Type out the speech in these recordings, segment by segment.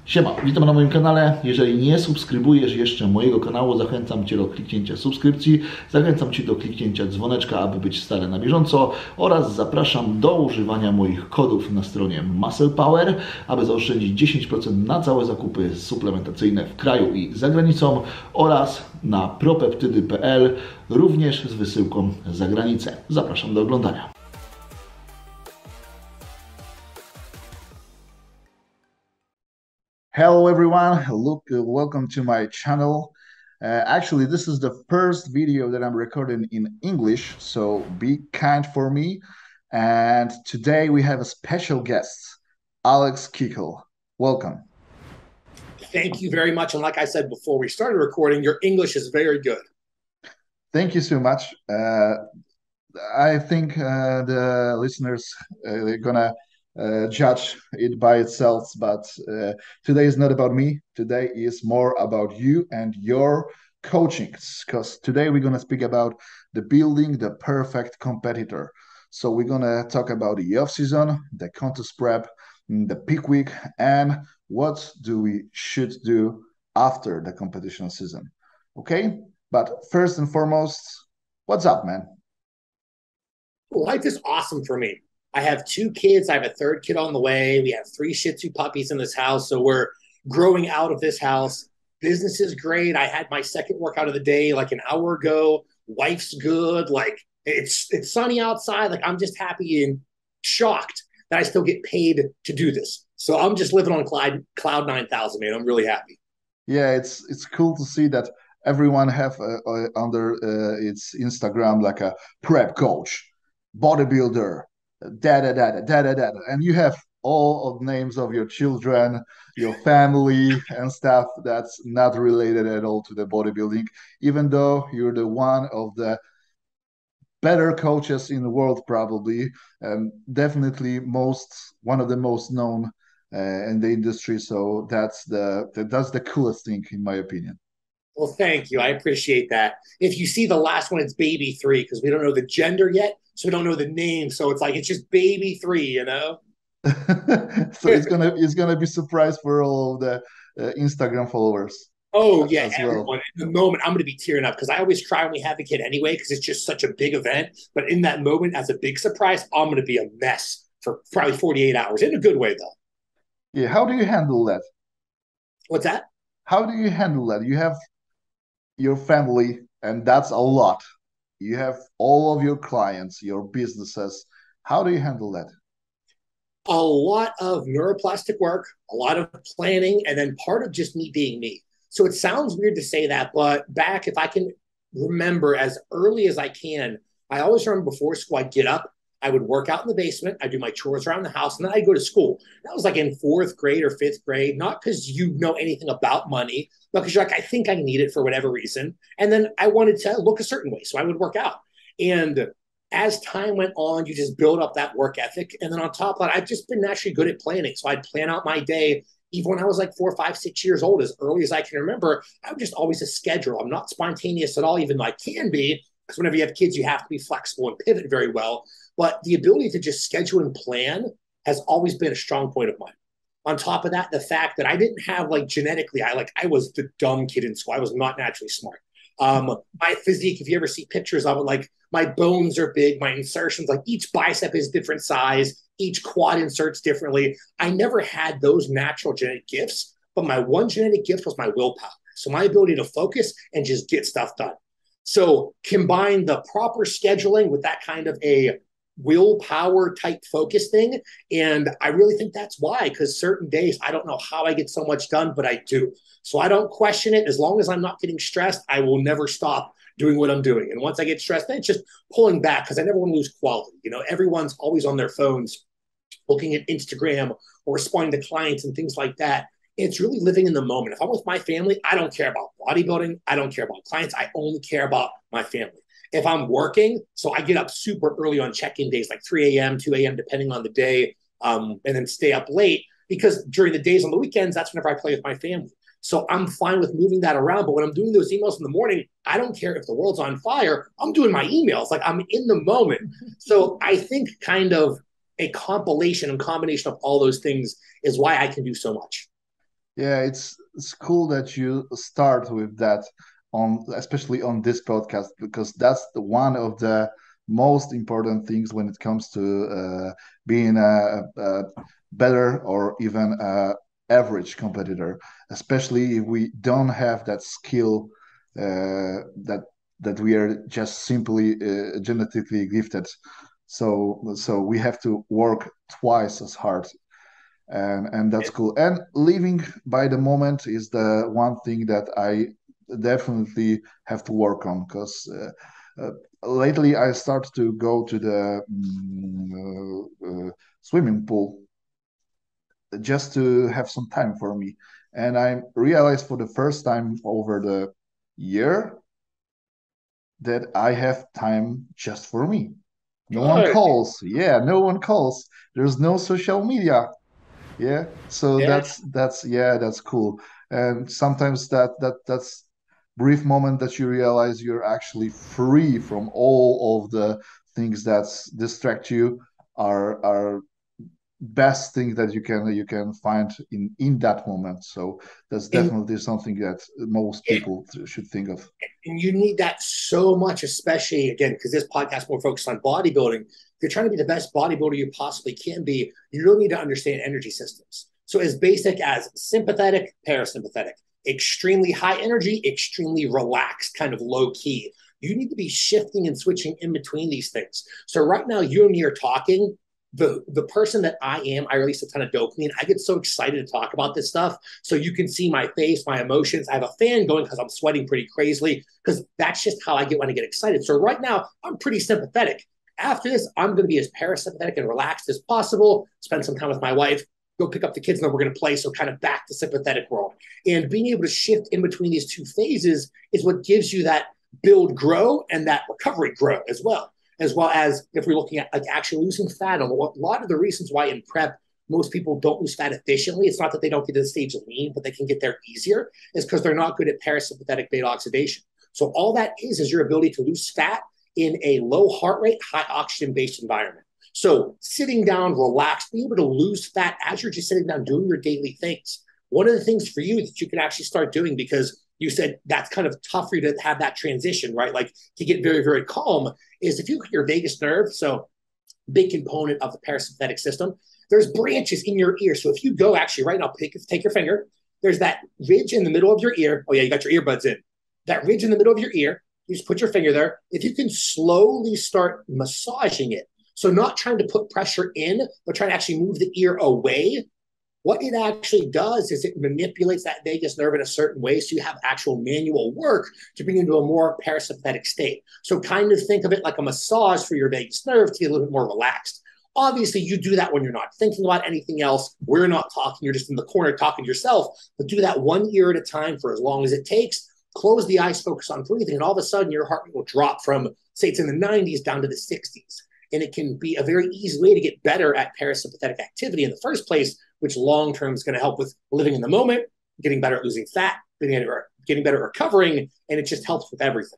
Siema, witam na moim kanale. Jeżeli nie subskrybujesz jeszcze mojego kanału, zachęcam Cię do kliknięcia subskrypcji, zachęcam Cię do kliknięcia dzwoneczka, aby być stale na bieżąco oraz zapraszam do używania moich kodów na stronie Muscle Power, aby zaoszczędzić 10% na całe zakupy suplementacyjne w kraju i za granicą oraz na propeptydy.pl, również z wysyłką za granicę. Zapraszam do oglądania. Hello everyone, welcome to my channel. Actually, this is the first video that I'm recording in English, so be kind for me. And today we have a special guest, Kikel. Welcome. Thank you very much. And like I said before we started recording, your English is very good. Thank you so much. I think the listeners are gonna judge it by itself, but today is not about me. Today is more about you and your coachings, because today we're going to speak about the building the perfect competitor. So we're going to talk about the off season, the contest prep, the peak week, and what do we should do after the competition season. Okay, but first and foremost, what's up, man? Life is awesome for me. I have 2 kids. I have a 3rd kid on the way. We have 3 Shih Tzu puppies in this house. So we're growing out of this house. Business is great. I had my 2nd workout of the day like an hour ago. Wife's good. Like it's sunny outside. Like I'm just happy and shocked that I still get paid to do this. So I'm just living on cloud 9,000, man. I'm really happy. Yeah, it's cool to see that everyone have under its Instagram like a prep coach, bodybuilder, and you have all of the names of your children, your family, and stuff that's not related at all to the bodybuilding, even though you're the one of the better coaches in the world, probably, definitely one of the most known in the industry. So that's the coolest thing, in my opinion. Well, thank you. I appreciate that. If you see the last one, it's baby 3 because we don't know the gender yet. So we don't know the name. So it's just baby 3, you know? So it's gonna be surprise for all of the Instagram followers. Oh, yeah, As well. everyone. In the moment, I'm going to be tearing up because I always cry when we have a kid anyway because it's just such a big event. But in that moment, as a big surprise, I'm going to be a mess for probably 48 hours in a good way, though. Yeah, how do you handle that? What's that? How do you handle that? You have your family, and that's a lot. You have all of your clients, your businesses. How do you handle that? A lot of neuroplastic work, a lot of planning, and then part of just me being me. So it sounds weird to say that, but back, if I can remember as early as I can, I always remember before school, I'd get up, I would work out in the basement, I'd do my chores around the house, and then I'd go to school. That was like in 4th grade or 5th grade, not because you know anything about money, but because you're like, I think I need it for whatever reason. And then I wanted to look a certain way, so I would work out. And as time went on, you just build up that work ethic. And then on top of that, I've just been naturally good at planning. So I'd plan out my day even when I was like 4, 5, 6 years old, as early as I can remember. I'm just always a schedule. I'm not spontaneous at all, even though I can be, because whenever you have kids, you have to be flexible and pivot very well. But the ability to just schedule and plan has always been a strong point of mine. On top of that, the fact that I didn't have like genetically, I was the dumb kid in school. I was not naturally smart. My physique, if you ever see pictures of it, like my bones are big, my insertions, like each bicep is different size, each quad inserts differently. I never had those natural genetic gifts, but my one genetic gift was my willpower. So my ability to focus and just get stuff done. So combine the proper scheduling with that kind of a willpower type focus thing. And I really think that's why, because certain days I don't know how I get so much done, but I do. So I don't question it. As long as I'm not getting stressed, I will never stop doing what I'm doing. And once I get stressed, then it's just pulling back because I never want to lose quality. You know, everyone's always on their phones looking at Instagram or responding to clients and things like that. It's really living in the moment. If I'm with my family, I don't care about bodybuilding. I don't care about clients. I only care about my family. If I'm working, so I get up super early on check-in days, like 3 a.m., 2 a.m., depending on the day, and then stay up late because during the days on the weekends, that's whenever I play with my family. So I'm fine with moving that around. But when I'm doing those emails in the morning, I don't care if the world's on fire. I'm doing my emails. Like I'm in the moment. So I think kind of a compilation and combination of all those things is why I can do so much. Yeah, it's cool that you start with that on especially on this podcast because that's one of the most important things when it comes to being a better or even average competitor, especially if we don't have that skill that we are just simply genetically gifted. So we have to work twice as hard, and that's cool. And living by the moment is the one thing that I definitely have to work on because lately I start to go to the swimming pool just to have some time for me, and I realized for the first time over the year that I have time just for me. No one Good. calls. Yeah, no one calls. There's no social media. Yeah, so Yeah. that's cool. And sometimes that's brief moment that you realize you're actually free from all of the things that distract you are best thing that you can find in that moment. So that's And definitely something that most yeah, people should think of. and you need that so much, especially again, because this podcast is more focused on bodybuilding. If you're trying to be the best bodybuilder you possibly can be, you really need to understand energy systems. So, as basic as sympathetic, parasympathetic, extremely high energy, extremely relaxed, kind of low key. You need to be shifting and switching in between these things. So, right now, you and me are talking. The person that I am, I release a ton of dopamine. I get so excited to talk about this stuff. So you can see my face, my emotions. I have a fan going because I'm sweating pretty crazily because that's just how I get when I get excited. So right now, I'm pretty sympathetic. After this, I'm going to be as parasympathetic and relaxed as possible, spend some time with my wife, go pick up the kids, and then we're going to play. So kind of back to sympathetic world. And being able to shift in between these two phases is what gives you that build grow and that recovery grow as well as if we're looking at like actually losing fat. A lot of the reasons why in prep most people don't lose fat efficiently, it's not that they don't get to the stage of lean, but they can get there easier, is because they're not good at parasympathetic beta oxidation. So all that is your ability to lose fat in a low heart rate, high oxygen based environment. So sitting down, relaxed, be able to lose fat as you're just sitting down doing your daily things. One of the things for you that you can actually start doing, because you said that's kind of tough for you to have that transition, right? Like to get very, very calm, is if you look at your vagus nerve, so big component of the parasympathetic system, there's branches in your ear. So if you go actually right now, take your finger, there's that ridge in the middle of your ear. Oh yeah, you got your earbuds in. That ridge in the middle of your ear, you just put your finger there. If you can slowly start massaging it, so not trying to put pressure in, but trying to actually move the ear away, what it actually does is it manipulates that vagus nerve in a certain way so you have actual manual work to bring you into a more parasympathetic state. So kind of think of it like a massage for your vagus nerve to get a little bit more relaxed. Obviously, you do that when you're not thinking about anything else. We're not talking, you're just in the corner talking to yourself, but do that one ear at a time for as long as it takes. Close the eyes, focus on breathing, and all of a sudden your heart rate will drop from, say, it's in the 90s down to the 60s. And it can be a very easy way to get better at parasympathetic activity in the first place, which long term is going to help with living in the moment, getting better at losing fat, getting better at recovering, and it just helps with everything.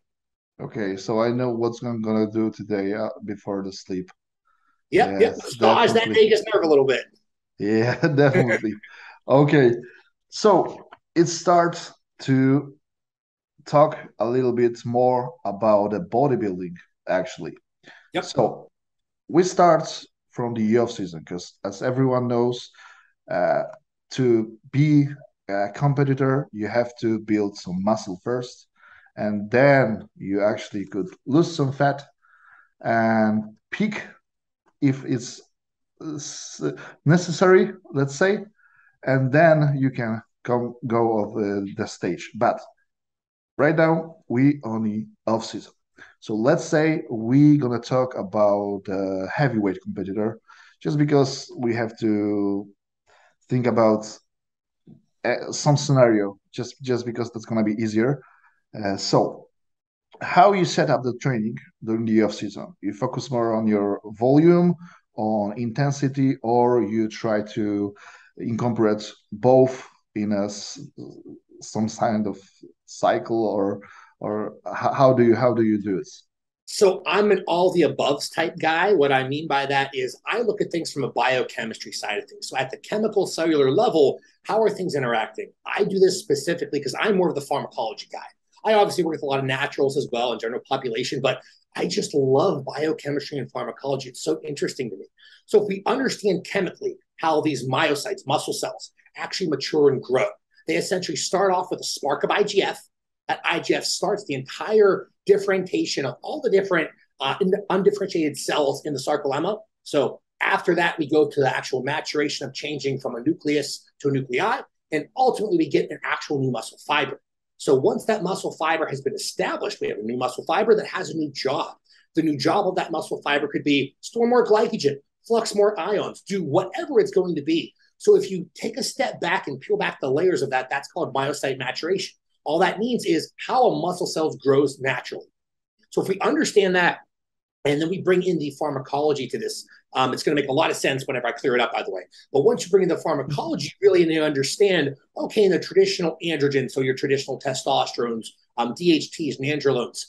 Okay, so I know what's I'm gonna do today before the sleep. Yep. Yes, Massage that definitely. vagus nerve a little bit. Yeah, definitely. Okay, so it starts to talk a little bit more about the bodybuilding, actually. Yep. So we start from the off season because, as everyone knows, uh, to be a competitor, you have to build some muscle first, and then you actually could lose some fat and peak if it's necessary, let's say, and then you can go of the stage. But right now we only off season. So let's say we're gonna talk about the heavyweight competitor, just because we have to think about some scenario, just because that's gonna be easier. So how you set up the training during the off season? You focus more on your volume, on intensity, or you try to incorporate both in some kind of cycle, or how do you do this? So I'm an all the aboves type guy. What I mean by that is I look at things from a biochemistry side of things. So at the chemical cellular level, how are things interacting? I do this specifically because I'm more of the pharmacology guy. I obviously work with a lot of naturals as well and general population, but I just love biochemistry and pharmacology. It's so interesting to me. So if we understand chemically how these myocytes, muscle cells, actually mature and grow, they essentially start off with a spark of IGF. That IGF starts the entire differentiation of all the different undifferentiated cells in the sarcolemma. So after that, we go to the actual maturation of changing from a nucleus to a nuclei, and ultimately we get an actual new muscle fiber. So once that muscle fiber has been established, we have a new muscle fiber that has a new job. The new job of that muscle fiber could be store more glycogen, flux more ions, do whatever it's going to be. So if you take a step back and peel back the layers of that, that's called myocyte maturation. All that means is how a muscle cell grows naturally. So if we understand that, and then we bring in the pharmacology to this, it's going to make a lot of sense whenever I clear it up, by the way. But once you bring in the pharmacology, you really need to understand, okay, in the traditional androgens, so your traditional testosterones, DHTs, nandrolones,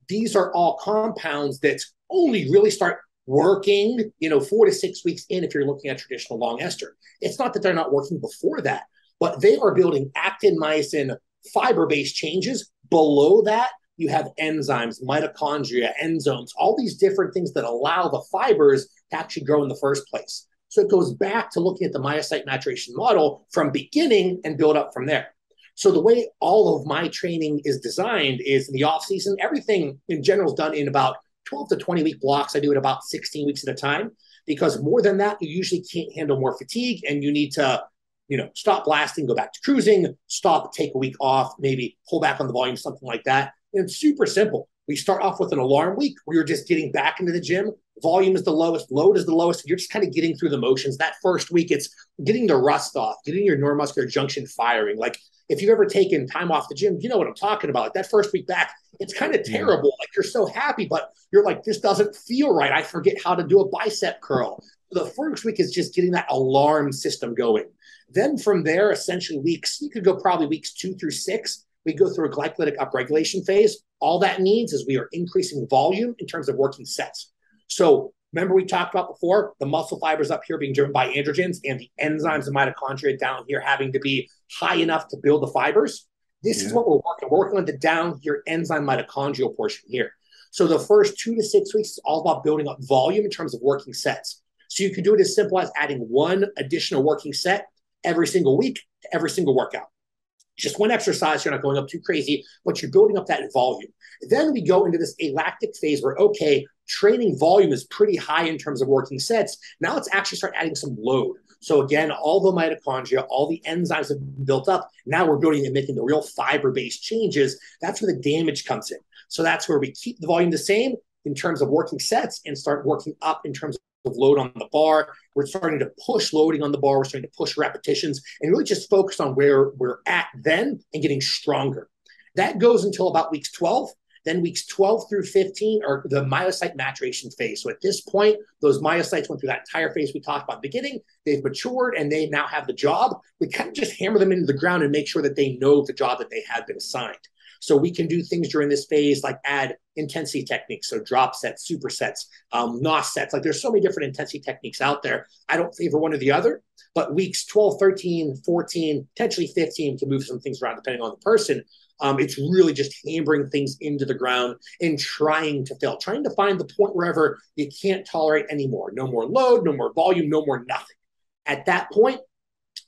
these are all compounds that only really start working, 4 to 6 weeks in if you're looking at traditional long ester. It's not that they're not working before that, but they are building actin, myosin, fiber-based changes. Below that, you have enzymes, mitochondria, enzomes, all these different things that allow the fibers to actually grow in the first place. So it goes back to looking at the myocyte maturation model from beginning and build up from there. So the way all of my training is designed is in the off season, everything in general is done in about 12 to 20 week blocks. I do it about 16 weeks at a time, because more than that, you usually can't handle more fatigue and you need to stop blasting, go back to cruising, stop, take a week off, maybe pull back on the volume, something like that. And it's super simple. We start off with an alarm week where you're just getting back into the gym. Volume is the lowest, load is the lowest. You're just kind of getting through the motions. That first week, it's getting the rust off, getting your neuromuscular junction firing. Like if you've ever taken time off the gym, you know what I'm talking about. Like that first week back, it's kind of terrible. Like you're so happy, but you're like, this doesn't feel right. I forget how to do a bicep curl. The first week is just getting that alarm system going. Then from there, essentially you could go probably weeks 2 through 6. We go through a glycolytic upregulation phase. All that means is we are increasing volume in terms of working sets. So remember we talked about before, the muscle fibers up here being driven by androgens and the enzymes and mitochondria down here having to be high enough to build the fibers. This is what we're working. We're working on the down here enzyme mitochondrial portion here. So the first 2 to 6 weeks is all about building up volume in terms of working sets. So you can do it as simple as adding one additional working set every single week to every single workout. Just one exercise, you're not going up too crazy, but you're building up that volume. Then we go into this alactic phase where, okay, training volume is pretty high in terms of working sets. Now let's actually start adding some load. So again, all the mitochondria, all the enzymes have been built up. Now we're building and making the real fiber-based changes. That's where the damage comes in. So that's where we keep the volume the same in terms of working sets and start working up in terms of load on the bar. We're starting to push loading on the bar. We're starting to push repetitions and really just focus on where we're at then and getting stronger. That goes until about weeks 12. Then weeks 12 through 15 are the myocyte maturation phase. So at this point, those myocytes went through that entire phase we talked about at the beginning. They've matured and they now have the job. We kind of just hammer them into the ground and make sure that they know the job that they have been assigned. So we can do things during this phase like add intensity techniques, so drop sets, supersets, NOS sets. Like there's so many different intensity techniques out there. I don't favor one or the other, but weeks 12, 13, 14, potentially 15 can move some things around depending on the person. It's really just hammering things into the ground and trying to fail, trying to find the point wherever you can't tolerate anymore. No more load, no more volume, no more nothing. At that point,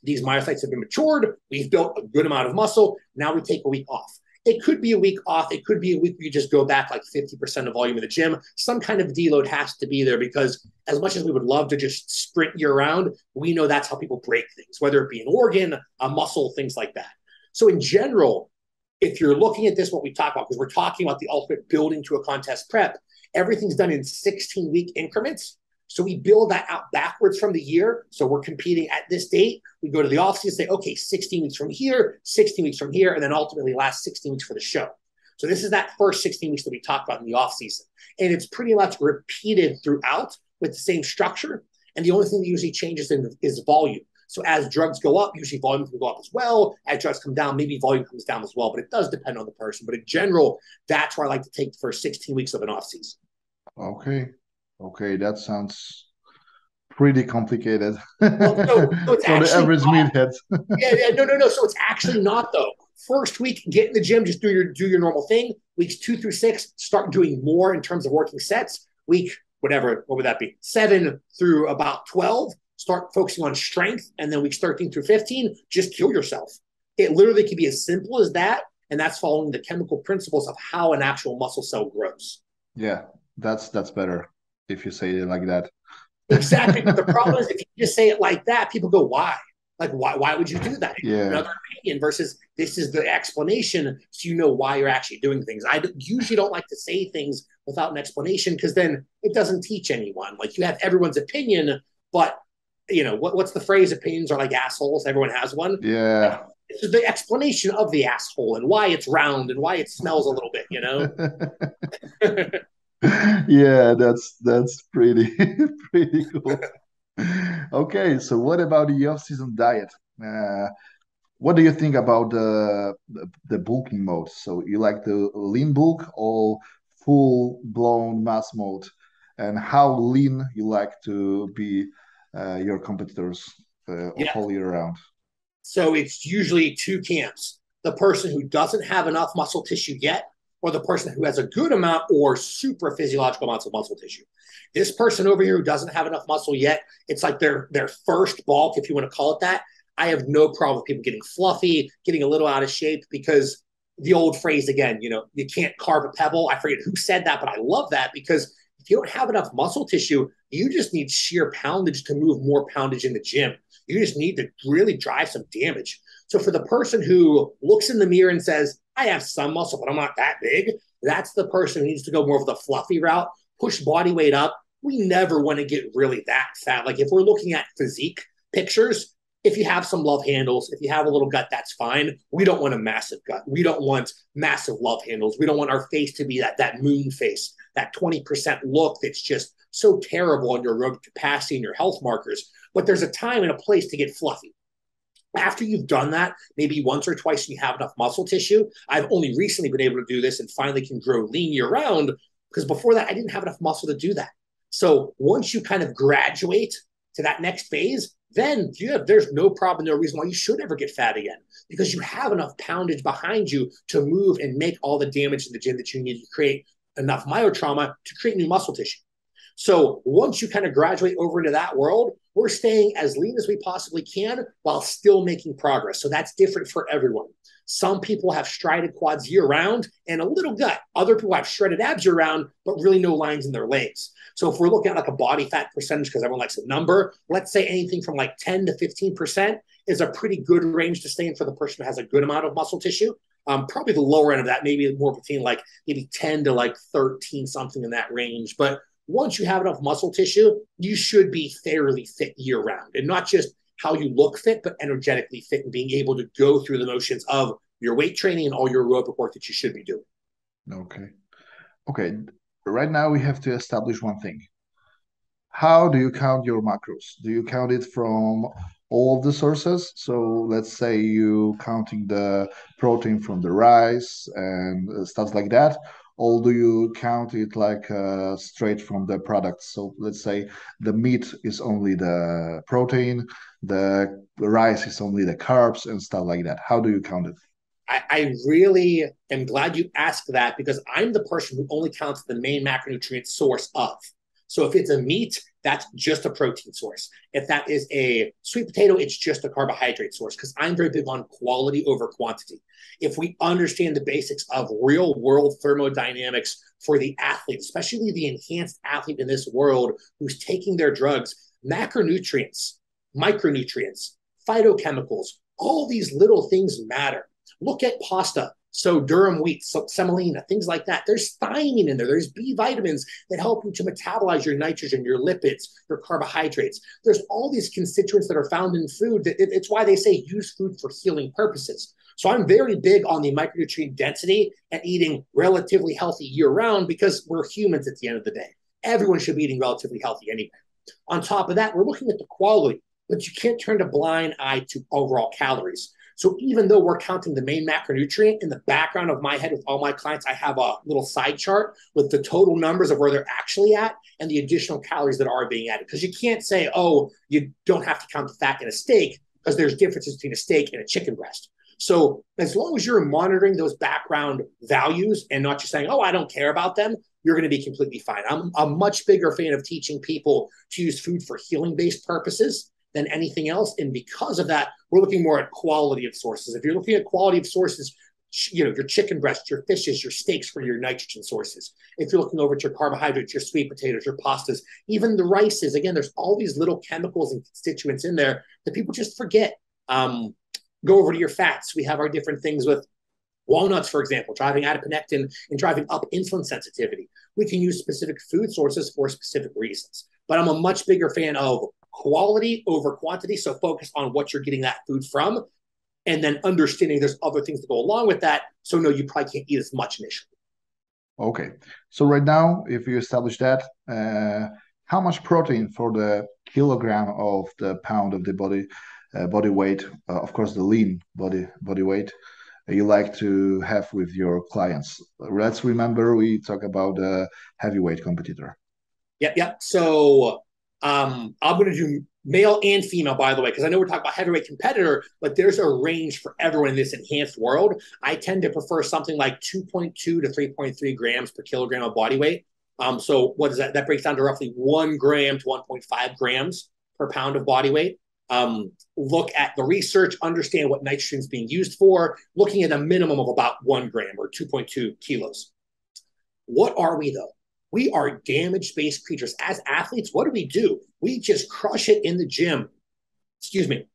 these myocytes have been matured. We've built a good amount of muscle. Now we take a week off. It could be a week off. It could be a week where you just go back like 50% of volume in the gym. Some kind of deload has to be there because as much as we would love to just sprint year round, we know that's how people break things, whether it be an organ, a muscle, things like that. So in general, if you're looking at this, what we talk about, because we're talking about the ultimate building to a contest prep, everything's done in 16-week increments. So we build that out backwards from the year. So we're competing at this date. We go to the offseason and say, okay, 16 weeks from here, 16 weeks from here, and then ultimately last 16 weeks for the show. So this is that first 16 weeks that we talked about in the offseason. And it's pretty much repeated throughout with the same structure. And the only thing that usually changes is volume. So as drugs go up, usually volume can go up as well. As drugs come down, maybe volume comes down as well, but it does depend on the person. But in general, that's where I like to take the first 16 weeks of an off season. Okay. Okay, that sounds pretty complicated Well, so it's for the actually average not. meathead. No. So it's actually not though. First week, get in the gym, just do your normal thing. Weeks 2 through 6, start doing more in terms of working sets. Week whatever, what would that be? 7 through about 12, start focusing on strength, and then weeks 13 through 15, just kill yourself. It literally can be as simple as that, and that's following the chemical principles of how an actual muscle cell grows. Yeah, that's better if you say it like that. Exactly. But the problem is if you just say it like that, people go, why? Like, why would you do that? Yeah. Another opinion versus this is the explanation so you know why you're actually doing things. I usually don't like to say things without an explanation because then it doesn't teach anyone. Like you have everyone's opinion, but what's the phrase? Opinions are like assholes. Everyone has one. Yeah. This is the explanation of the asshole and why it's round and why it smells a little bit. Yeah, that's pretty pretty cool. Okay, so what about the off-season diet? What do you think about the bulking mode? So you like the lean bulk or full-blown mass mode? And how lean you like to be your competitors Yeah. whole year round? So it's usually two camps. The person who doesn't have enough muscle tissue yet, or the person who has a good amount or super physiological amounts of muscle tissue. This person over here who doesn't have enough muscle yet, it's like their first bulk, if you want to call it that. I have no problem with people getting fluffy, getting a little out of shape because the old phrase again, you can't carve a pebble. I forget who said that, but I love that because if you don't have enough muscle tissue, you just need sheer poundage to move more poundage in the gym. You just need to really drive some damage. So for the person who looks in the mirror and says, I have some muscle, but I'm not that big, that's the person who needs to go more of the fluffy route, push body weight up. We never want to get really that fat. Like if we're looking at physique pictures, if you have some love handles, if you have a little gut, that's fine. We don't want a massive gut. We don't want massive love handles. We don't want our face to be that moon face, that 20% look that's just so terrible on your aerobic capacity and your health markers. But there's a time and a place to get fluffy. After you've done that, maybe once or twice and you have enough muscle tissue, I've only recently been able to do this and finally can grow lean year round because before that, I didn't have enough muscle to do that. So once you kind of graduate to that next phase, then there's no problem, no reason why you should ever get fat again because you have enough poundage behind you to move and make all the damage in the gym that you need to create enough myotrauma to create new muscle tissue. So once you kind of graduate over into that world, we're staying as lean as we possibly can while still making progress. So that's different for everyone. Some people have strided quads year round and a little gut. Other people have shredded abs year round, but really no lines in their legs. So if we're looking at like a body fat percentage, because everyone likes a number, let's say anything from like 10 to 15% is a pretty good range to stay in for the person who has a good amount of muscle tissue. Probably the lower end of that, maybe more between like maybe 10 to like 13, something in that range. But once you have enough muscle tissue, you should be fairly fit year round and not just how you look fit, but energetically fit and being able to go through the motions of your weight training and all your aerobic work that you should be doing. Okay. Okay. Right now we have to establish one thing. How do you count your macros? Do you count it from all of the sources? So let's say you counting the protein from the rice and stuff like that, or do you count it like straight from the products? So let's say the meat is only the protein, the rice is only the carbs and stuff like that. How do you count it? I really am glad you asked that because I'm the person who only counts the main macronutrient source of. So if it's a meat, that's just a protein source. If that is a sweet potato, it's just a carbohydrate source because I'm very big on quality over quantity. If we understand the basics of real world thermodynamics for the athlete, especially the enhanced athlete in this world who's taking their drugs, macronutrients, micronutrients, phytochemicals, all these little things matter. Look at pasta. So durum wheat, semolina, things like that. There's thiamine in there. There's B vitamins that help you to metabolize your nitrogen, your lipids, your carbohydrates. There's all these constituents that are found in food. It's why they say use food for healing purposes. So I'm very big on the micronutrient density and eating relatively healthy year round because we're humans at the end of the day. Everyone should be eating relatively healthy anyway. On top of that, we're looking at the quality. but you can't turn a blind eye to overall calories. So even though we're counting the main macronutrient, in the background of my head with all my clients, I have a little side chart with the total numbers of where they're actually at and the additional calories that are being added. Because you can't say, oh, you don't have to count the fat in a steak, because there's differences between a steak and a chicken breast. So as long as you're monitoring those background values and not just saying, oh, I don't care about them, you're going to be completely fine. I'm a much bigger fan of teaching people to use food for healing-based purposes than anything else. And because of that, we're looking more at quality of sources. If you're looking at quality of sources, your chicken breasts, your fishes, your steaks for your nitrogen sources. If you're looking over at your carbohydrates, your sweet potatoes, your pastas, even the rices, again, there's all these little chemicals and constituents in there that people just forget. Go over to your fats. We have our different things with walnuts, for example, driving adiponectin and driving up insulin sensitivity. We can use specific food sources for specific reasons. But I'm a much bigger fan of quality over quantity. So focus on what you're getting that food from, and then understanding there's other things that go along with that. So no, you probably can't eat as much initially. Okay. So right now, if you establish that, how much protein for the kilogram of the pound of the body weight, of course, the lean body weight, you like to have with your clients? Let's remember we talk about a heavyweight competitor. Yep. So I'm going to do male and female, by the way, because I know we're talking about heavyweight competitor, but there's a range for everyone in this enhanced world. I tend to prefer something like 2.2 to 3.3 grams per kilogram of body weight. So what is that? That breaks down to roughly 1 gram to 1.5 grams per pound of body weight. Look at the research, understand what nitrogen is being used for, looking at a minimum of about 1 gram or 2.2 kilos. What are we, though? We are damage-based creatures. As athletes, what do? We just crush it in the gym. Excuse me.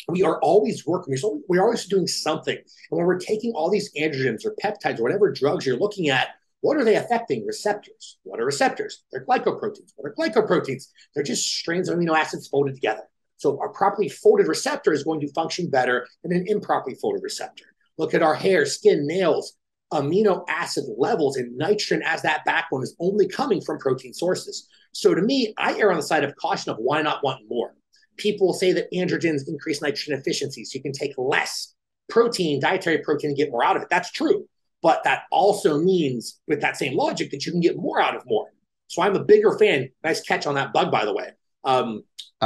We are always working. We're always doing something. And when we're taking all these androgens or peptides or whatever drugs you're looking at, what are they affecting? Receptors. What are receptors? They're glycoproteins. What are glycoproteins? They're just strains of amino acids folded together. So a properly folded receptor is going to function better than an improperly folded receptor. Look at our hair, skin, nails. Amino acid levels and nitrogen as that backbone is only coming from protein sources. So to me, I err on the side of caution of why not want more. People say that androgens increase nitrogen efficiency, so you can take less protein, dietary protein, and get more out of it. That's true. But that also means, with that same logic, that you can get more out of more. So I'm a bigger fan. Nice catch on that bug, by the way. I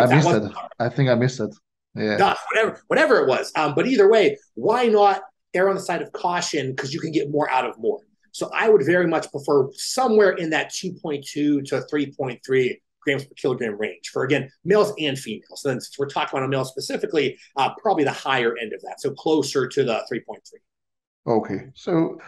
missed it. I think I missed it. Yeah. Whatever it was. But either way, why not err on the side of caution, because you can get more out of more. So I would very much prefer somewhere in that 2.2 to 3.3 grams per kilogram range for, again, males and females. So then since we're talking about a male specifically, probably the higher end of that. So closer to the 3.3. Okay. So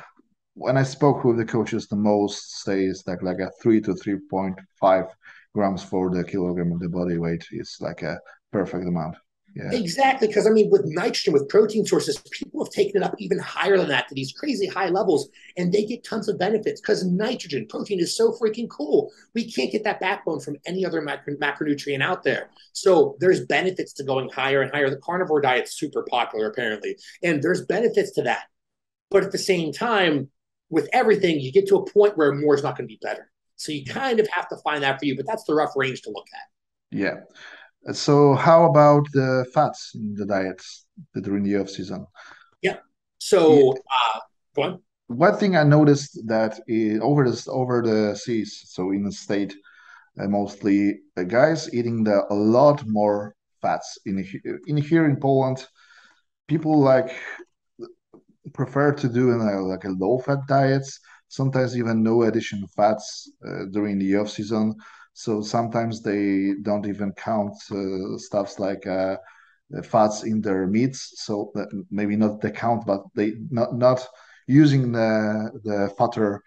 when I spoke with the coaches, the most says like a 3 to 3.5 grams for the kilogram of the body weight is like a perfect amount. Yeah. Exactly, because I mean, with nitrogen, with protein sources, people have taken it up even higher than that to these crazy high levels, and they get tons of benefits because nitrogen, protein is so freaking cool. We can't get that backbone from any other macronutrient out there. So there's benefits to going higher and higher. The carnivore diet's super popular, apparently, and there's benefits to that. But at the same time, with everything, you get to a point where more is not going to be better. So you kind of have to find that for you, but that's the rough range to look at. Yeah. So how about the fats in the diets during the off season? Yeah. So go on. One thing I noticed that over the seas, so in the state, mostly guys eating a lot more fats in here in Poland. People prefer to do like a low fat diets. Sometimes even no addition fats during the off season. So sometimes they don't even count stuffs like fats in their meats. So maybe not the count, but they not using the fatter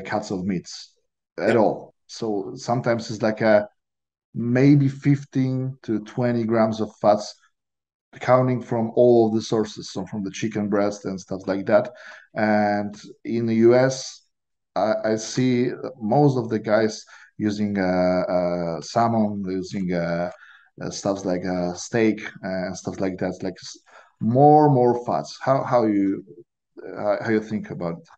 cuts of meats at all. So sometimes it's like a maybe 15 to 20 grams of fats, counting from all of the sources, so from the chicken breast and stuff like that. And in the US, I see most of the guys using salmon, using stuff like steak and stuff like that, like more fats. How you think about it?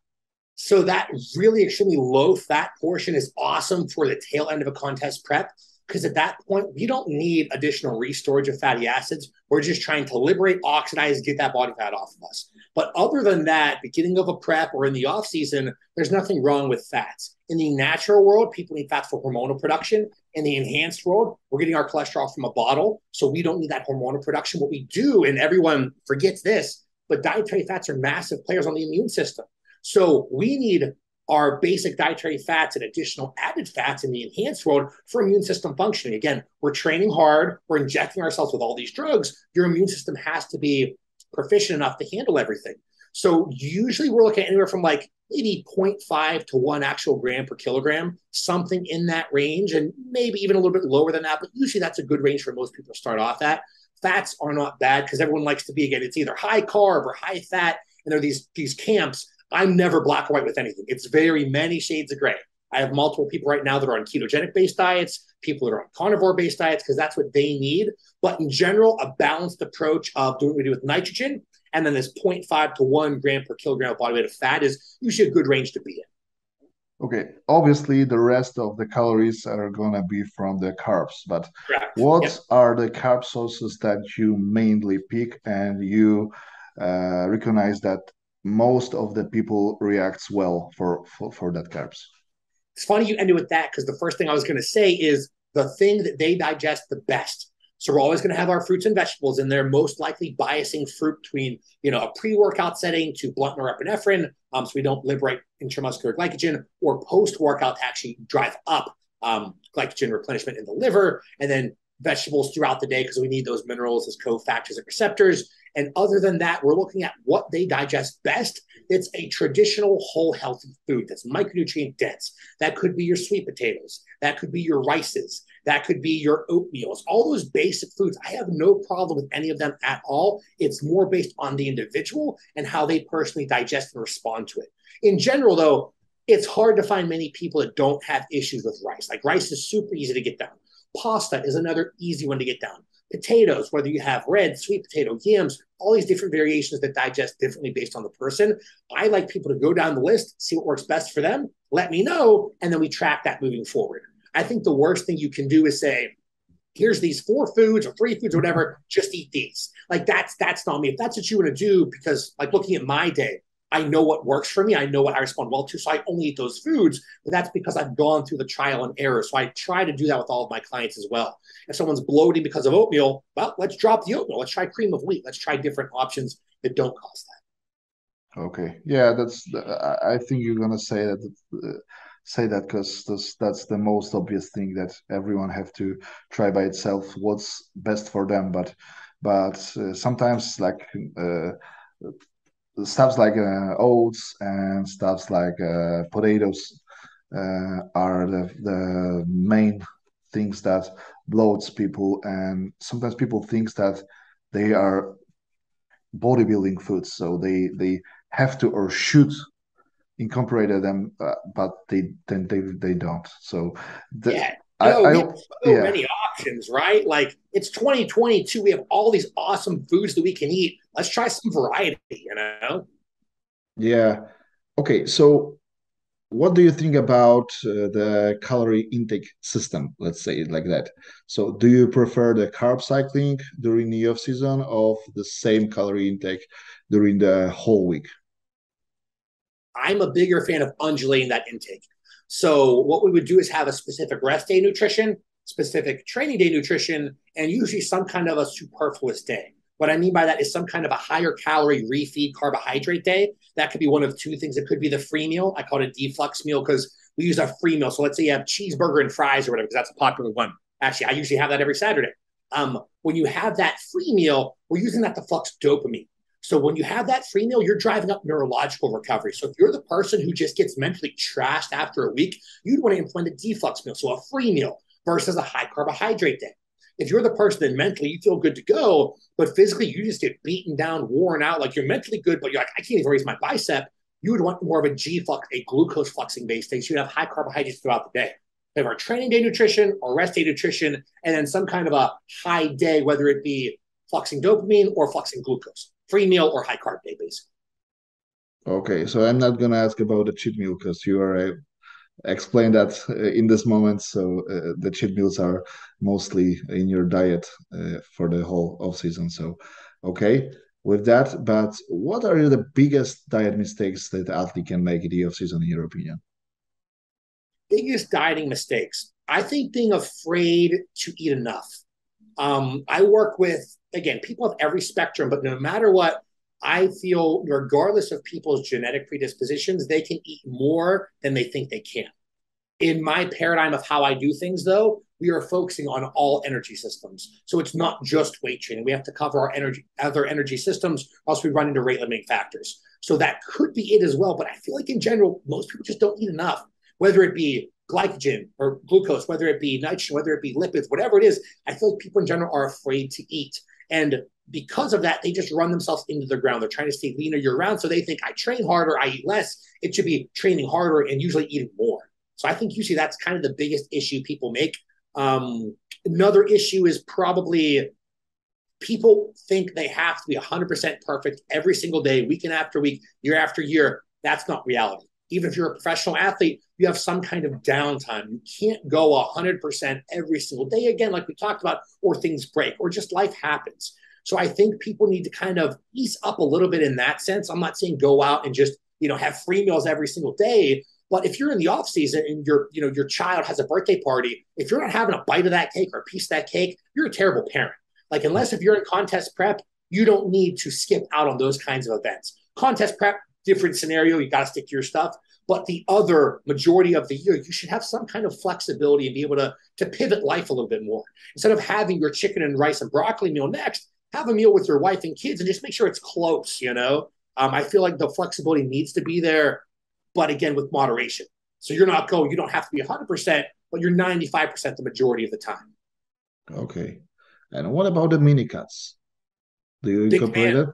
So that really extremely low fat portion is awesome for the tail end of a contest prep. because at that point, we don't need additional restorage of fatty acids. We're just trying to liberate, oxidize, get that body fat off of us. But other than that, beginning of a prep or in the off season, there's nothing wrong with fats. In the natural world, people need fats for hormonal production. In the enhanced world, we're getting our cholesterol from a bottle, so we don't need that hormonal production. What we do, and everyone forgets this, but dietary fats are massive players on the immune system. So we need our basic dietary fats and additional added fats in the enhanced world for immune system functioning. Again, we're training hard, we're injecting ourselves with all these drugs. Your immune system has to be proficient enough to handle everything. So usually we're looking at anywhere from like maybe 0.5 to 1 actual gram per kilogram, something in that range, and maybe even a little bit lower than that, but usually that's a good range for most people to start off at. Fats are not bad because everyone likes to be, again, it's either high carb or high fat, and there are these camps. I'm never black or white with anything. It's very many shades of gray. I have multiple people right now that are on ketogenic-based diets, people that are on carnivore-based diets, because that's what they need. But in general, a balanced approach of doing what we do with nitrogen, and then this 0.5 to 1 gram per kilogram of body weight of fat is usually a good range to be in. Okay, obviously the rest of the calories are going to be from the carbs, but Correct. what Yep. are the carb sources that you mainly pick and you recognize that most of the people reacts well for that carbs? It's funny you ended with that because the first thing I was going to say is the thing that they digest the best. So we're always going to have our fruits and vegetables in there, most likely biasing fruit between, a pre-workout setting to blunt norepinephrine, so we don't liberate intramuscular glycogen, or post-workout to actually drive up glycogen replenishment in the liver, and then vegetables throughout the day because we need those minerals as cofactors and receptors. And other than that, we're looking at what they digest best. It's a traditional whole healthy food that's micronutrient dense. That could be your sweet potatoes. That could be your rices. That could be your oatmeals. All those basic foods. I have no problem with any of them at all. It's more based on the individual and how they personally digest and respond to it. In general, though, it's hard to find many people that don't have issues with rice. Like rice is super easy to get down. Pasta is another easy one to get down. Potatoes, whether you have red, sweet potato, yams, all these different variations that digest differently based on the person. I like people to go down the list, see what works best for them, let me know, and then we track that moving forward. I think the worst thing you can do is say, here's these 4 foods or 3 foods or whatever, just eat these. Like that's not me. If that's what you want to do, because like looking at my day, I know what works for me. I know what I respond well to. So I only eat those foods, but that's because I've gone through the trial and error. So I try to do that with all of my clients as well. If someone's bloating because of oatmeal, well, let's drop the oatmeal. Let's try cream of wheat. Let's try different options that don't cause that. Okay, yeah, I think you're gonna say that because that's the most obvious thing that everyone have to try by itself what's best for them. But sometimes like stuffs like oats and stuffs like potatoes are the main things that bloats people, and sometimes people think that they are bodybuilding foods, so they have to or should incorporate them, but they don't. So Yeah. No, we have so yeah. many options, right? Like it's 2022. We have all these awesome foods that we can eat. Let's try some variety. Yeah. Okay. So, what do you think about the calorie intake system? Let's say it like that. So, do you prefer the carb cycling during the off season of the same calorie intake during the whole week? I'm a bigger fan of undulating that intake. So what we would do is have a specific rest day nutrition, specific training day nutrition, and usually some kind of a superfluous day. What I mean by that is some kind of a higher calorie refeed carbohydrate day. That could be one of 2 things. It could be the free meal. I call it a deflux meal because we use a free meal. So let's say you have cheeseburger and fries or whatever, because that's a popular one. Actually, I usually have that every Saturday. When you have that free meal, we're using that to flux dopamine. So when you have that free meal, you're driving up neurological recovery. So if you're the person who just gets mentally trashed after a week, you'd want to implement a deflux meal, so a free meal versus a high carbohydrate day. If you're the person that mentally you feel good to go, but physically you just get beaten down, worn out, like you're mentally good, but you're like, I can't even raise my bicep, you would want more of a G-flux, a glucose fluxing based day. So you'd have high carbohydrates throughout the day. We have our training day nutrition or rest day nutrition, and then some kind of a high day, whether it be fluxing dopamine or fluxing glucose. Free meal or high carb day, basically. Okay, so I'm not gonna ask about the cheat meal because you are explain that in this moment. So the cheat meals are mostly in your diet for the whole off season. So, okay with that. But what are the biggest diet mistakes that athlete can make in the off season, in your opinion? Biggest dieting mistakes. I think being afraid to eat enough. I work with, again, people of every spectrum, but no matter what, I feel regardless of people's genetic predispositions, they can eat more than they think they can. In my paradigm of how I do things, though, we are focusing on all energy systems. So it's not just weight training. We have to cover our other energy systems, or else we run into rate limiting factors. So that could be it as well. But I feel like in general, most people just don't eat enough, whether it be glycogen or glucose, whether it be nitrogen, whether it be lipids, whatever it is. I feel like people in general are afraid to eat. And because of that, they just run themselves into the ground. They're trying to stay leaner year round. So they think I train harder, I eat less. It should be training harder and usually eating more. So I think usually that's kind of the biggest issue people make. Another issue is probably people think they have to be 100% perfect every single day, week after week, year after year. That's not reality. Even if you're a professional athlete, you have some kind of downtime. You can't go 100% every single day again, like we talked about, or things break, or just life happens. So I think people need to kind of ease up a little bit in that sense. I'm not saying go out and just, have free meals every single day. But if you're in the off season and your child has a birthday party, if you're not having a bite of that cake or a piece of that cake, you're a terrible parent. Like, unless if you're in contest prep, you don't need to skip out on those kinds of events. Contest prep, different scenario. You got to stick to your stuff. But the other majority of the year, you should have some kind of flexibility and be able to pivot life a little bit more. Instead of having your chicken and rice and broccoli meal next, have a meal with your wife and kids and just make sure it's close, I feel like the flexibility needs to be there, but again, with moderation. So you don't have to be 100%, but you're 95% the majority of the time. Okay. And what about the mini cuts? Do you incorporate it?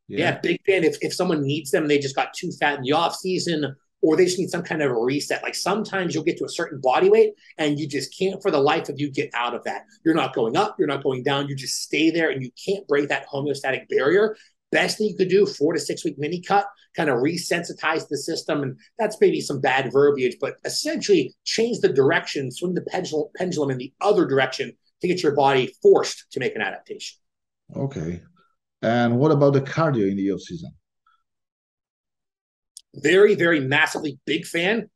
Yeah, big fan. If someone needs them, they just got too fat in the off season, or they just need some kind of a reset. Like, sometimes you'll get to a certain body weight and you just can't for the life of you get out of that. You're not going up, you're not going down, you just stay there and you can't break that homeostatic barrier. Best thing you could do, 4 to 6 week mini cut, kind of resensitize the system. And that's maybe some bad verbiage, but essentially change the direction, swing the pendulum in the other direction to get your body forced to make an adaptation. Okay. And what about the cardio in the off season? Very, very massively big fan.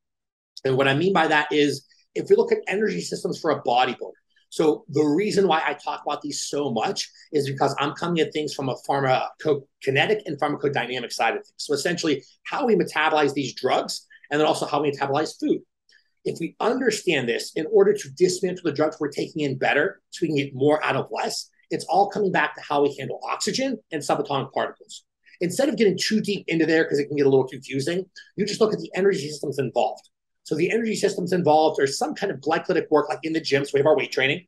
And what I mean by that is, if we look at energy systems for a bodybuilder, so the reason why I talk about these so much is because I'm coming at things from a pharmacokinetic and pharmacodynamic side of things. So essentially how we metabolize these drugs, and then also how we metabolize food. If we understand this, in order to dismantle the drugs we're taking in better, so we can get more out of less, it's all coming back to how we handle oxygen and subatomic particles. Instead of getting too deep into there, because it can get a little confusing, you just look at the energy systems involved. So the energy systems involved are some kind of glycolytic work, like in the gym. So we have our weight training,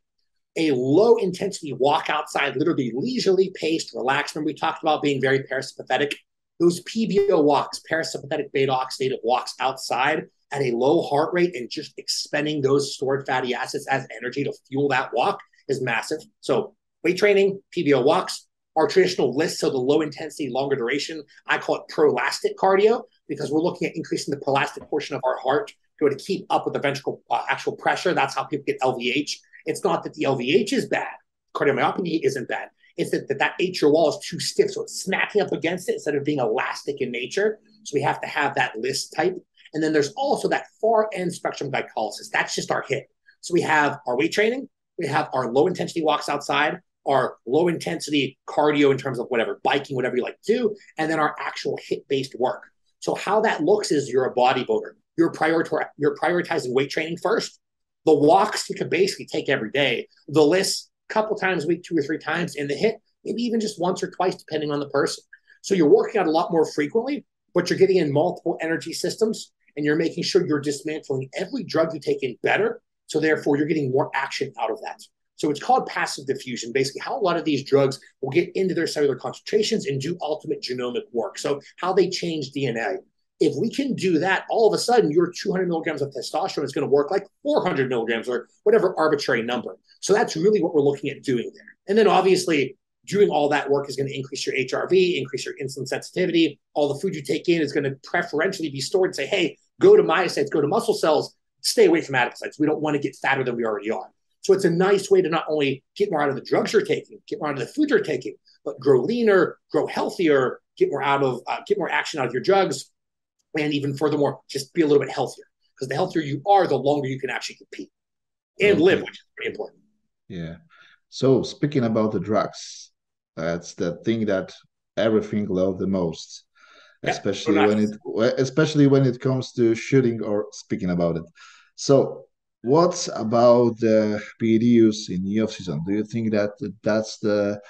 a low intensity walk outside, literally leisurely paced, relaxed. Remember, we talked about being very parasympathetic. Those PBO walks, parasympathetic beta oxidative walks outside at a low heart rate and just expending those stored fatty acids as energy to fuel that walk is massive. So weight training, PBO walks, our traditional list, so the low intensity, longer duration, I call it prolastic cardio, because we're looking at increasing the prolastic portion of our heart to be able to keep up with the ventricle actual pressure. That's how people get LVH. It's not that the LVH is bad. Cardiomyopathy isn't bad. It's that atrial wall is too stiff, so it's smacking up against it instead of being elastic in nature. So we have to have that list type. And then there's also that far end spectrum glycolysis. That's just our hit. So we have our weight training, we have our low intensity walks outside, our low intensity cardio in terms of whatever, biking, whatever you like to do, and then our actual hit-based work. So how that looks is, you're a bodybuilder. You're prioritizing weight training first. The walks you could basically take every day. The list, a couple times a week, 2 or 3 times, in the hit, maybe even just once or twice, depending on the person. So you're working out a lot more frequently, but you're getting in multiple energy systems, and you're making sure you're dismantling every drug you take in better. So therefore, you're getting more action out of that. So it's called passive diffusion, basically how a lot of these drugs will get into their cellular concentrations and do ultimate genomic work. So how they change DNA. If we can do that, all of a sudden your 200 milligrams of testosterone is going to work like 400 milligrams or whatever arbitrary number. So that's really what we're looking at doing there. And then obviously doing all that work is going to increase your HRV, increase your insulin sensitivity. All the food you take in is going to preferentially be stored and say, hey, go to myocytes, go to muscle cells. stay away from adipocytes. We don't want to get fatter than we already are. So it's a nice way to not only get more out of the drugs you're taking, get more out of the food you're taking, but grow leaner, grow healthier, get more action out of your drugs, and even furthermore, just be a little bit healthier. Because the healthier you are, the longer you can actually compete and live, which is pretty important. Yeah. So speaking about the drugs, that's the thing that everything love the most, especially when it comes to shooting or speaking about it. So what about the PED use in the off season? Do you think that that's the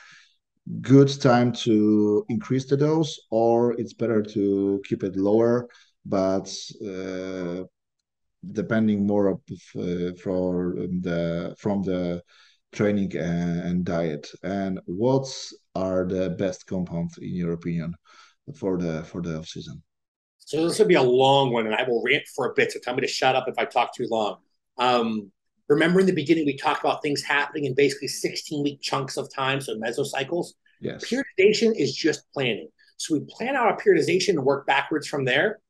good time to increase the dose, or it's better to keep it lower, but depending more of, from the training and diet? And what are the best compounds in your opinion for the off season? So this will be a long one, and I will rant for a bit. So tell me to shut up if I talk too long. Remember in the beginning, we talked about things happening in basically 16-week chunks of time, so mesocycles. Yes. Periodization is just planning. So we plan out a periodization and work backwards from there.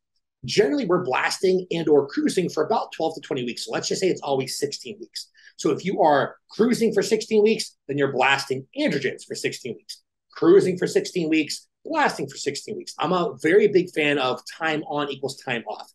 Generally, we're blasting and or cruising for about 12 to 20 weeks. So let's just say it's always 16 weeks. So if you are cruising for 16 weeks, then you're blasting androgens for 16 weeks. Cruising for 16 weeks, blasting for 16 weeks. I'm a very big fan of time on equals time off.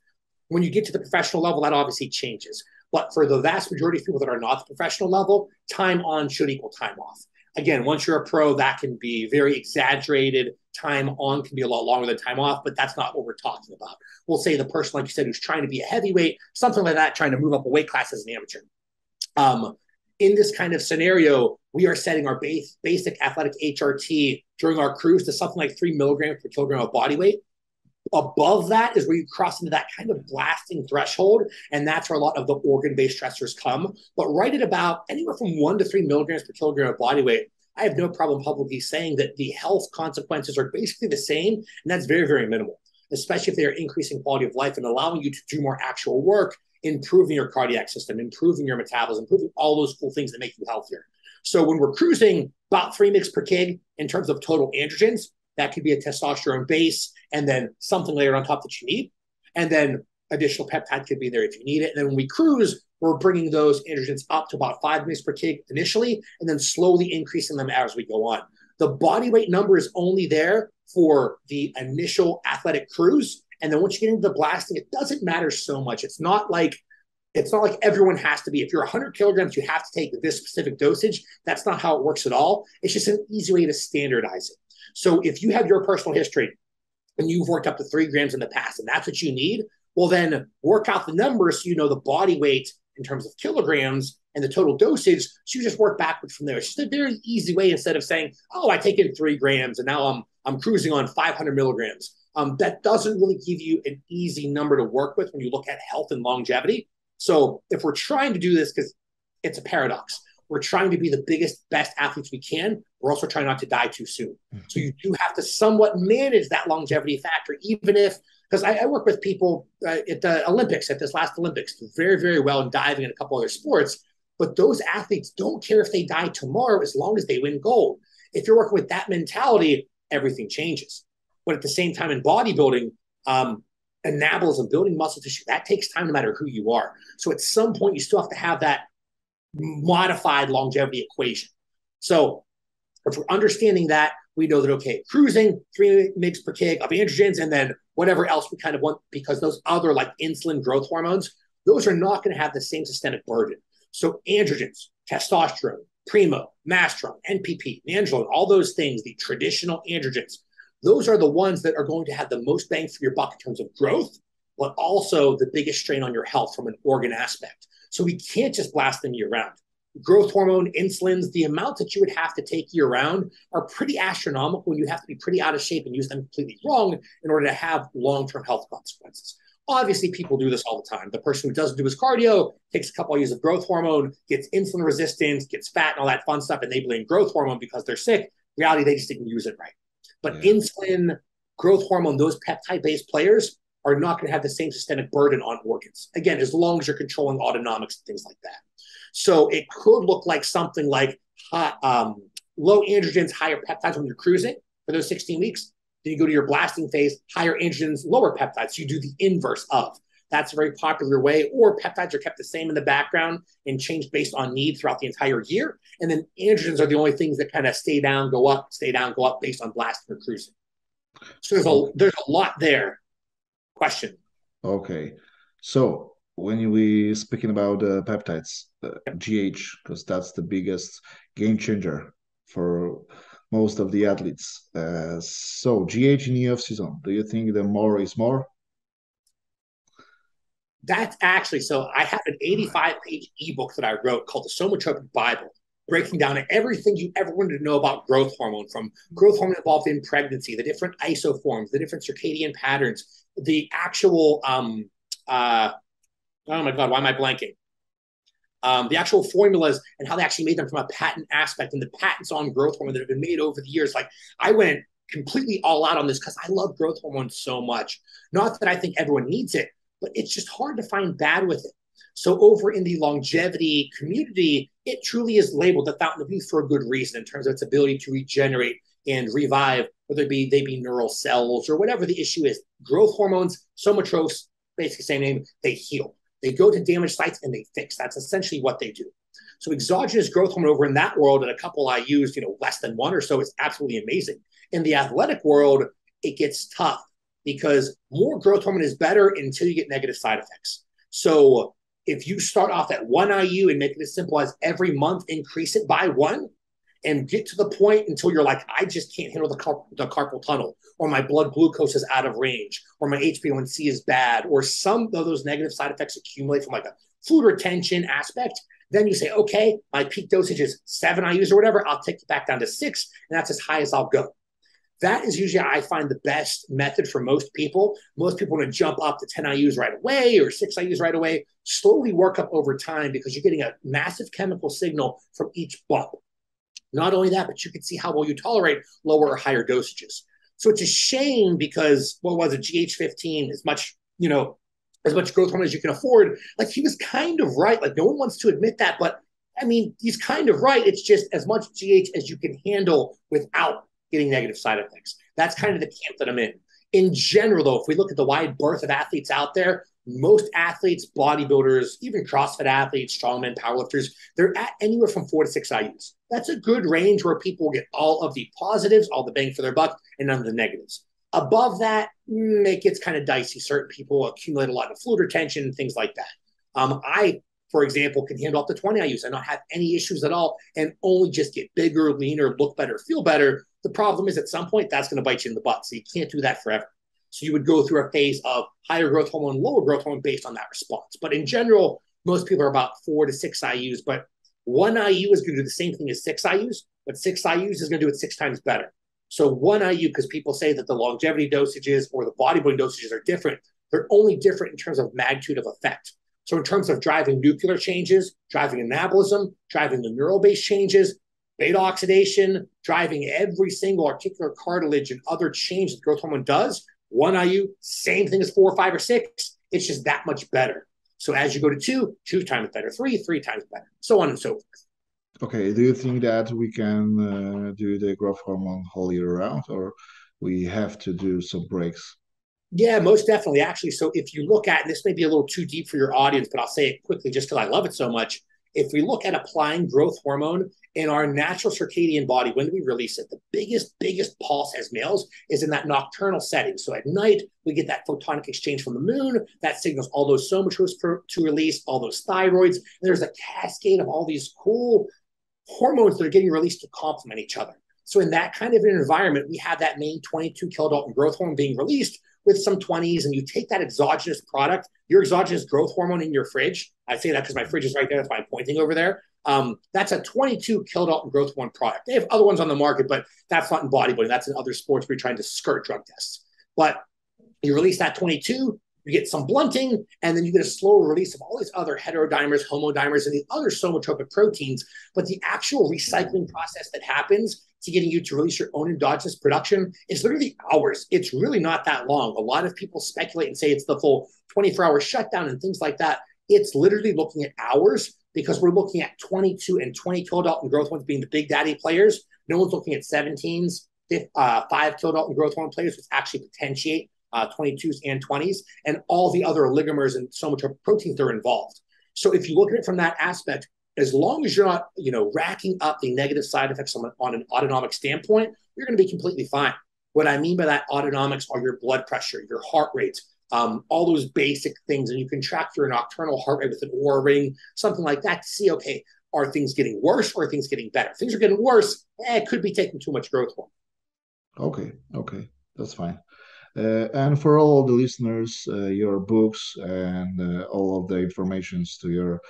When you get to the professional level, that obviously changes. But for the vast majority of people that are not the professional level, time on should equal time off. Again, once you're a pro, that can be very exaggerated. Time on can be a lot longer than time off, but that's not what we're talking about. We'll say the person, like you said, who's trying to be a heavyweight, something like that, trying to move up a weight class as an amateur. In this kind of scenario, we are setting our basic athletic HRT during our cruise to something like 3 milligrams per kilogram of body weight. Above that is where you cross into that kind of blasting threshold, and that's where a lot of the organ-based stressors come. But right at about anywhere from 1 to 3 milligrams per kilogram of body weight, I have no problem publicly saying that the health consequences are basically the same, and that's very, very minimal, especially if they are increasing quality of life and allowing you to do more actual work, improving your cardiac system, improving your metabolism, improving all those cool things that make you healthier. So when we're cruising about 3 mg per kg in terms of total androgens, that could be a testosterone base and then something layered on top that you need. And then additional peptide could be there if you need it. And then when we cruise, we're bringing those androgens up to about 5 mg per kg initially, and then slowly increasing them as we go on. The body weight number is only there for the initial athletic cruise. And then once you get into the blasting, it doesn't matter so much. It's not like everyone has to be. If you're 100 kilograms, you have to take this specific dosage. That's not how it works at all. It's just an easy way to standardize it. So if you have your personal history and you've worked up to 3 grams in the past and that's what you need, well, then work out the numbers so you know the body weight in terms of kilograms and the total dosage. So you just work backwards from there. It's just a very easy way instead of saying, oh, I take in 3 grams and now I'm cruising on 500 milligrams. That doesn't really give you an easy number to work with when you look at health and longevity. So if we're trying to do this, because it's a paradox, we're trying to be the biggest, best athletes we can. We're also trying not to die too soon. So you do have to somewhat manage that longevity factor, even if, because I work with people at the Olympics, at this last Olympics, do very, very well in diving and a couple other sports. But those athletes don't care if they die tomorrow as long as they win gold. If you're working with that mentality, everything changes. But at the same time in bodybuilding, anabolism, building muscle tissue, that takes time no matter who you are. So at some point, you still have to have that modified longevity equation. So if we're understanding that, we know that, okay, cruising 3 mg per kg of androgens and then whatever else we kind of want, because those other like insulin growth hormones, those are not going to have the same systemic burden. So androgens, testosterone, primo, masteron, NPP, nandrolone, all those things, the traditional androgens, those are the ones that are going to have the most bang for your buck in terms of growth, but also the biggest strain on your health from an organ aspect. So we can't just blast them year round. Growth hormone, insulins, the amount that you would have to take year round are pretty astronomical, and you have to be pretty out of shape and use them completely wrong in order to have long-term health consequences. Obviously, people do this all the time. The person who doesn't do his cardio takes a couple of years of growth hormone, gets insulin resistance, gets fat and all that fun stuff, and they blame growth hormone because they're sick. In reality, they just didn't use it right. But insulin, growth hormone, those peptide-based players are not going to have the same systemic burden on organs. Again, as long as you're controlling autonomics and things like that. So it could look like something like low androgens, higher peptides when you're cruising for those 16 weeks. Then you go to your blasting phase, higher androgens, lower peptides. So you do the inverse of. That's a very popular way. Or peptides are kept the same in the background and changed based on need throughout the entire year. And then androgens are the only things that kind of stay down, go up, stay down, go up based on blasting or cruising. So there's a lot there. Question. Okay. So when we speaking about peptides, GH, because that's the biggest game changer for most of the athletes. So GH in the off season, do you think the more is more? That's actually, so I have an 85-page ebook that I wrote called the Somatropic Bible, breaking down everything you ever wanted to know about growth hormone, from growth hormone involved in pregnancy, the different isoforms, the different circadian patterns, the actual, oh my God, why am I blanking? The actual formulas and how they actually made them from a patent aspect, and the patents on growth hormone that have been made over the years. Like, I went completely all out on this because I love growth hormone so much. Not that I think everyone needs it, but it's just hard to find bad with it. So over in the longevity community, it truly is labeled the fountain of youth for a good reason in terms of its ability to regenerate and revive, whether they be neural cells or whatever the issue is. Growth hormones, somatros, basically same name, they heal. They go to damaged sites and they fix. That's essentially what they do. So exogenous growth hormone over in that world, and a couple I used, less than one or so, is absolutely amazing. In the athletic world, it gets tough because more growth hormone is better until you get negative side effects. So if you start off at 1 IU and make it as simple as every month increase it by 1, and get to the point until you're like, I just can't handle the carpal tunnel, or my blood glucose is out of range, or my HbA1c is bad, or some of those negative side effects accumulate from like a fluid retention aspect, then you say, okay, my peak dosage is 7 IUs or whatever, I'll take it back down to 6, and that's as high as I'll go. That is usually, I find, the best method for most people. Most people want to jump up to 10 IUs right away or 6 IUs right away, slowly work up over time because you're getting a massive chemical signal from each bump. Not only that, but you can see how well you tolerate lower or higher dosages. So it's a shame because, what was it, GH15, as much growth hormone as you can afford. Like, he was kind of right. Like, no one wants to admit that, but I mean, he's kind of right. It's just as much GH as you can handle without getting negative side effects. That's kind of the camp that I'm in. In general, though, if we look at the wide berth of athletes out there, most athletes, bodybuilders, even CrossFit athletes, strongmen, powerlifters, they're at anywhere from 4 to 6 IUs. That's a good range where people will get all of the positives, all the bang for their buck, and none of the negatives. Above that, it gets kind of dicey. Certain people accumulate a lot of fluid retention and things like that. I, for example, can handle up to 20 IUs and not have any issues at all, and only just get bigger, leaner, look better, feel better. The problem is, at some point, that's going to bite you in the butt. So you can't do that forever. So you would go through a phase of higher growth hormone, lower growth hormone based on that response. But in general, most people are about 4 to 6 IUs. But 1 IU is going to do the same thing as 6 IUs, but 6 IUs is going to do it 6 times better. So 1 IU, because people say that the longevity dosages or the bodybuilding dosages are different, they're only different in terms of magnitude of effect. So in terms of driving nuclear changes, driving anabolism, driving the neural-based changes, beta oxidation, driving every single articular cartilage and other change that growth hormone does, 1 IU, same thing as 4, 5, or 6. It's just that much better. So as you go to 2 times better, 3 times better, so on and so forth. Okay, do you think that we can do the growth hormone whole year round, or we have to do some breaks? Yeah, most definitely. Actually, so if you look at, and this may be a little too deep for your audience, but I'll say it quickly just because I love it so much. If we look at applying growth hormone in our natural circadian body, when we release it, the biggest pulse as males is in that nocturnal setting. So at night, we get that photonic exchange from the moon that signals all those somatros to release, all those thyroids. And there's a cascade of all these cool hormones that are getting released to complement each other. So in that kind of an environment, we have that main 22 kilodalton growth hormone being released with some 20s, and you take that exogenous product, your exogenous growth hormone in your fridge. I say that because my fridge is right there. That's why I'm pointing over there. That's a 22 kilodalton growth hormone product. They have other ones on the market, but that's not in bodybuilding. That's in other sports where you're trying to skirt drug tests. But you release that 22, you get some blunting, and then you get a slower release of all these other heterodimers, homodimers, and the other somatropic proteins. But the actual recycling process that happens to getting you to release your own endogenous production is literally hours. It's really not that long. A lot of people speculate and say it's the full 24-hour shutdown and things like that. It's literally looking at hours because we're looking at 22 and 20 kilodalton growth hormones being the big daddy players. No one's looking at 17s, 5 kilodalton growth hormone players, which actually potentiate 22s and 20s, and all the other oligomers and so much proteins that are involved. So if you look at it from that aspect, as long as you're not, racking up the negative side effects on an autonomic standpoint, you're going to be completely fine. What I mean by that autonomics are your blood pressure, your heart rate, all those basic things. And you can track your nocturnal heart rate with an Oura ring, something like that, to see, okay, are things getting worse or are things getting better? If things are getting worse, it could be taking too much growth hormone. Okay, that's fine. And for all the listeners, your books and all of the informations to your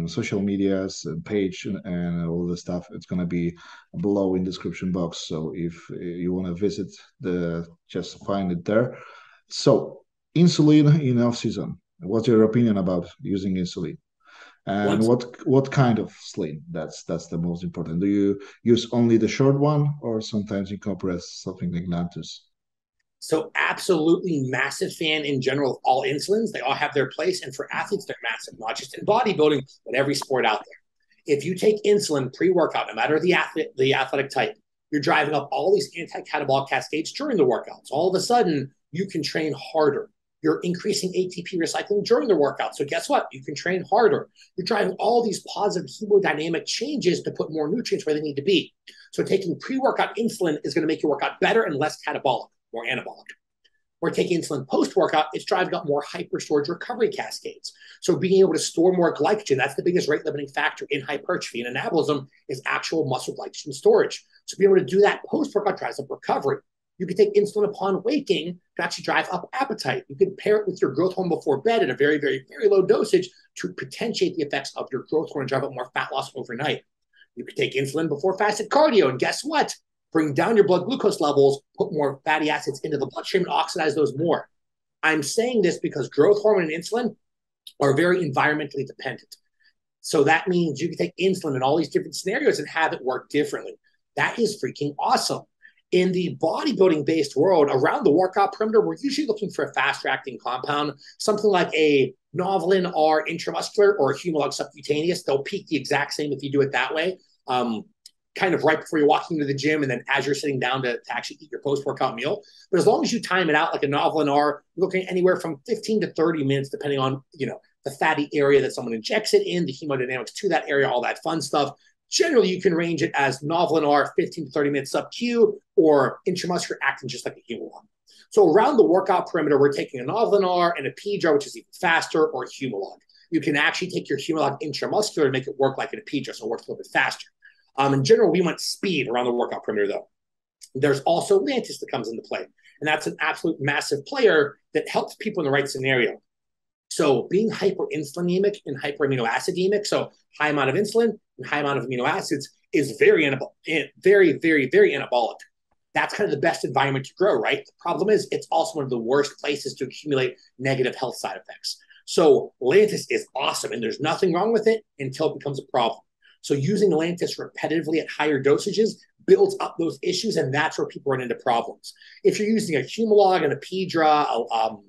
social medias page and all the stuff, it's going to be below in description box. So if you want to visit, just find it there. So insulin in off season. What's your opinion about using insulin? And what kind of insulin? That's the most important. Do you use only the short one, or sometimes you compress something like Lantus? So absolutely massive fan in general of all insulins. They all have their place. And for athletes, they're massive, not just in bodybuilding, but every sport out there. If you take insulin pre-workout, no matter the athletic type, you're driving up all these anti-catabolic cascades during the workouts. All of a sudden, you can train harder. You're increasing ATP recycling during the workout. So guess what? You can train harder. You're driving all these positive hemodynamic changes to put more nutrients where they need to be. So taking pre-workout insulin is going to make your workout better and less catabolic, more anabolic. Or taking insulin post-workout, it's driving up more hyper-storage recovery cascades. So being able to store more glycogen, that's the biggest rate-limiting factor in hypertrophy and anabolism, is actual muscle glycogen storage. So being able to do that post-workout drives up recovery. You can take insulin upon waking to actually drive up appetite. You can pair it with your growth hormone before bed at a very, very, very low dosage to potentiate the effects of your growth hormone and drive up more fat loss overnight. You can take insulin before fasted cardio, and guess what? Bring down your blood glucose levels, put more fatty acids into the bloodstream, and oxidize those more. I'm saying this because growth hormone and insulin are very environmentally dependent. So that means you can take insulin in all these different scenarios and have it work differently. That is freaking awesome. In the bodybuilding-based world, around the workout perimeter, we're usually looking for a fast-acting compound, something like a Novolin R intramuscular or a Humalog subcutaneous. They'll peak the exact same if you do it that way, kind of right before you're walking to the gym and then as you're sitting down to actually eat your post-workout meal. But as long as you time it out like a Novolin R, you're looking at anywhere from 15 to 30 minutes, depending on the fatty area that someone injects it in, the hemodynamics to that area, all that fun stuff. Generally, you can range it as Novolin R 15 to 30 minutes sub-Q or intramuscular acting just like a Humalog. So around the workout perimeter, we're taking a Novolin R and a PEDs, which is even faster, or Humalog. You can actually take your Humalog intramuscular and make it work like an PEDs, so it works a little bit faster. In general, we want speed around the workout perimeter, though. There's also Lantus that comes into play, and that's an absolute massive player that helps people in the right scenario. So being hyperinsulinemic and hyperaminoacidemic, so high amount of insulin and high amount of amino acids, is very, very, very, very anabolic. That's kind of the best environment to grow, right? The problem is it's also one of the worst places to accumulate negative health side effects. So Lantus is awesome, and there's nothing wrong with it until it becomes a problem. So using Lantus repetitively at higher dosages builds up those issues, and that's where people run into problems. If you're using a Humalog and a PEDs,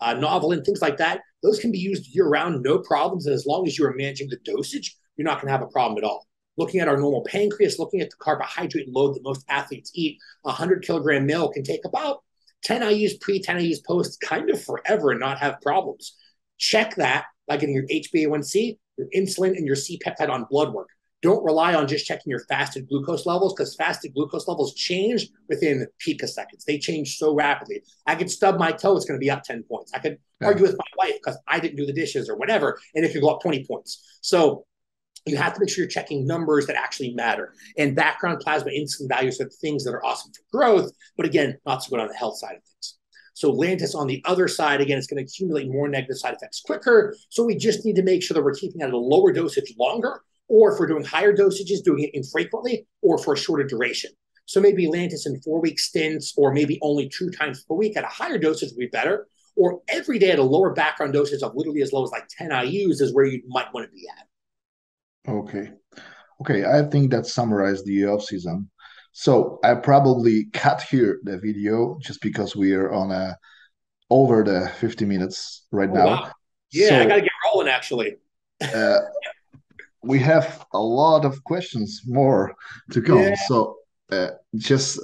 Novolin, things like that, those can be used year-round, no problems. And as long as you are managing the dosage, you're not going to have a problem at all. Looking at our normal pancreas, looking at the carbohydrate load that most athletes eat, a 100-kilogram meal can take about 10 IUs pre, 10 IUs post, kind of forever and not have problems. Check that by getting your HbA1c, your insulin, and your C-peptide on blood work. Don't rely on just checking your fasted glucose levels, because fasted glucose levels change within picoseconds. They change so rapidly. I could stub my toe, it's going to be up 10 points. I could argue with my wife because I didn't do the dishes or whatever, and it could go up 20 points. So you have to make sure you're checking numbers that actually matter. And background plasma insulin values are things that are awesome for growth, but again, not so good on the health side of things. So Lantus on the other side, again, it's going to accumulate more negative side effects quicker. So we just need to make sure that we're keeping it at a lower dosage longer, or if we're doing higher dosages, doing it infrequently, or for a shorter duration. So maybe Lantus in 4-week stints, or maybe only 2 times per week at a higher dosage would be better, or every day at a lower background dosage of literally as low as like 10 IUs is where you might want to be at. Okay, I think that summarized the off-season. So I probably cut here the video just because we are on over the 50 minutes right now. Wow. Yeah, so, I got to get rolling, actually. We have a lot of questions more to come. Yeah. So just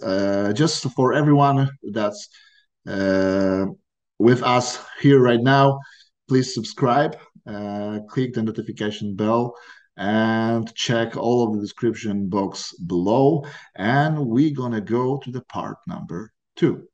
for everyone that's with us here right now, please subscribe, click the notification bell, and check all of the description box below. And we're gonna go to the part number 2.